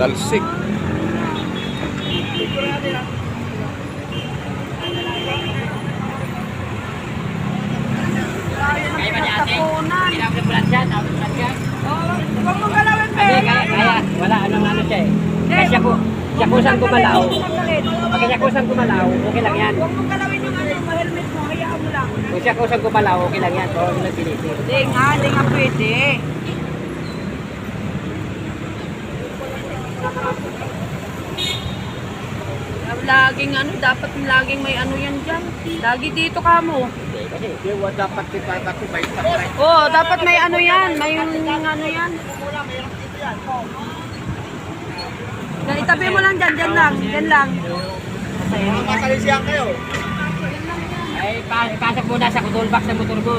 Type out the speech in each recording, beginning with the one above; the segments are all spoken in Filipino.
Talsik. Kaya ba niya ate? Kailangan ko bulan dyan. Huwag mong galawin, pe. Kaya. Wala. Ano siya eh. Kasi siya kusang kumalaw. Pag siya kusang kumalaw, okay lang yan. Huwag mong galawin yung helmet mo. Hayaan mo lang. Kung siya kusang kumalaw, okay lang yan. Oo, hindi pinitin. Hindi nga pwede. Laging dapat laging may yan dyan. Lagi dito ka mo. Kasi dapat may Oo, dapat may yan. May yan. Yan, itabi mo lang dyan lang. Dyan lang. Makalisiyan kayo. ay, pasok muna sa toolbox ng motor mo.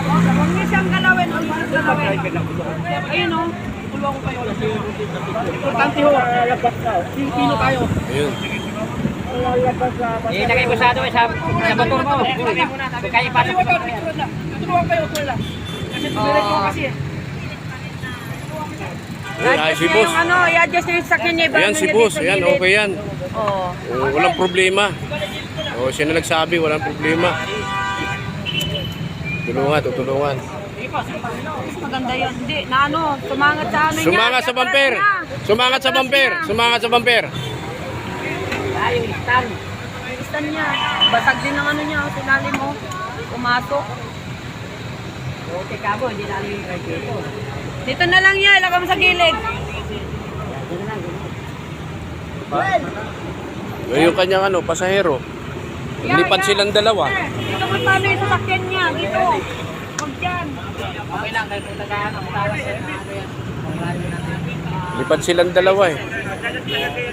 Huwag niyo siyang galawin. Huwag niyo siyang galawin. Ayun o. Importante ho, labas ka. Sino tayo? Ayun. Ilagay mo sa motor mo. Kung kaya pasok mo motor yan. Tutulungan kayo, Kuya. Kasi tumirik mo kasi eh. Ay, si boss. I-adjust niyo yung sakyan niya. Ayan si boss. Ayan, okay yan. Oo. Oh, walang problema. Oh, siya na nagsabi, walang problema. Tutulungan. Maganda yun. Hindi, sumangat sa ano niya. Sumangat sa bumper. Sumangat sa bumper. Sumangat sa bumper. Ay, yung stand. Stand niya. Basag din ang niya. Sinali mo. Pumasok. Okay ka mo, hindi na yung radiator. Dito na lang niya. Ilagay mo sa gilid. Yung kanyang pasahero. Lipad silang dalawa. Dito mo paano yung sasakyan niya. Dito. Huwag dyan. Okay lang, kahit tagaan ang tawas yan. Lipad silang dalawa eh.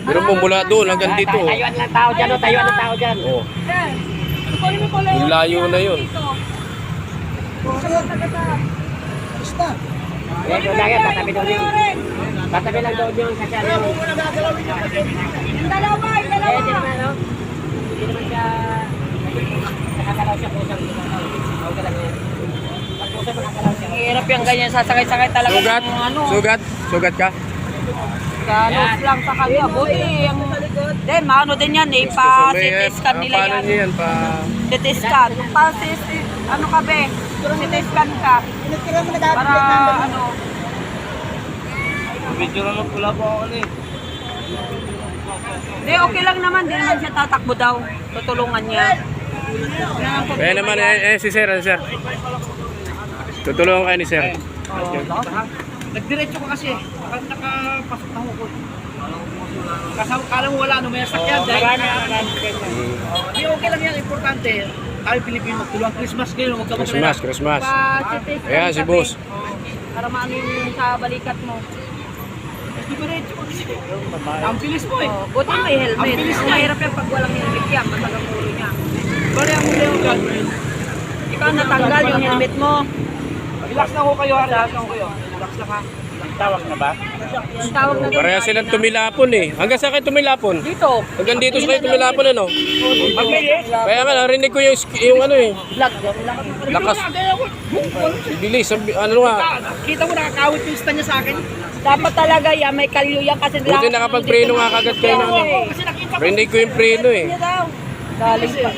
Pero mo mula doon hanggang dito. Tayuan lang tao dyan, tayuan ng tao dyan. Oh, Kunin mo pala yung layo na yun. Eh, doon lang yan, tatabi doon yun. Tatabi lang doon yun, kasi ano. Yung dalawa. Eh, di naman, no? Hindi naman siya, nakakalaw siya kusang kumakaw. Okay lang yan. Pag kusang makakalaw siya. Hirap yung ganyan. Sasakay-sakay talaga. Sugat? ng Sugat ka? Galos lang sa kanya. Buti yung... Hindi, maano din yan eh. Pa-CT scan nila Paano yan. niya yan? CT scan. Pa-CT... Ano ka be? CT scan ka. Para ano... Video lang pula po ako eh. Hindi, okay lang naman. Hindi naman siya tatakbo daw. Tutulungan niya. Kaya naman, si sir, sir. Tutulungan kayo ni sir. Nagdiretso ko kasi. Nakapasok na ako. Kasama kala mo wala may sakyan. Hindi okay lang yan. Importante. Tayo Pilipino magtulungan. Christmas ngayon. Huwag ka magalala. Christmas. Pa-CT scan Ayan, si ka, boss. be. Para maano yung sa balikat mo. Diretso ko kasi. Ang bilis mo eh. Oh, buti may helmet. Kung mahirap yan pag walang helmet yan. Masagang ulo niya. Bali ang muli yung girlfriend. Ikaw natanggal yung helmet mo. Relax na ko kayo. Relax na ko kayo. Relax na ka. Tawag na ba? Ang tawag na doon. Pareha silang tumilapon eh. Hanggang saan kayo tumilapon? Dito. Hanggang dito kayo tumilapon ano? Ang bilis. Kaya nga, narinig ko yung ano eh. Vlog. Lakas. Bilis. Ano nga. Kita mo nakakawit yung stand niya sa akin. Dapat talaga yan. May kalyo yan kasi Buti nakapag-preno nga kagad kayo ng ano. Kasi nakita ko. Rinig ko yung preno eh. Hindi daw. Galing pa.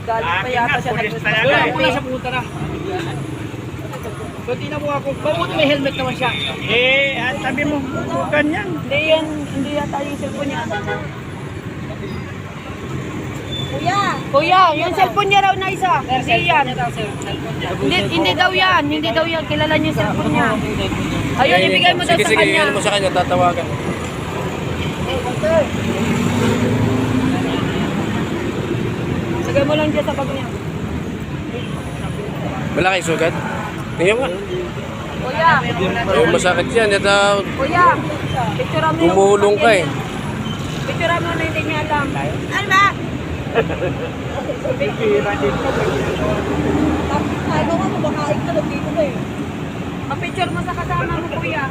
Galing pa yata siya. Wala ko lang sa puta na. So tingnan mo ako. Mabuti may helmet naman siya. Eh, sabi mo, ganyan. Hindi yan. Hindi yata yung cellphone niya. Kuya, yung cellphone niya raw na isa. Hindi yan. Hindi daw yan. Hindi daw yan. Kilala niyo yung cellphone niya. Ayun, ibigay mo daw Sige, sa sige. kanya. Ano mo sa kanya? Tatawagan. Sagay mo lang dyan sa bag niya. Malaki sugat? Tingnan nga. Kuya, Ay, masakit yan. Ito, kuya, picturean mo yung... tumulong ka eh. Picturean mo na hindi niya alam. Ano ba? Ano nga, kumakain ka lang dito eh. Mag-picture mo sa kasama mo, kuya.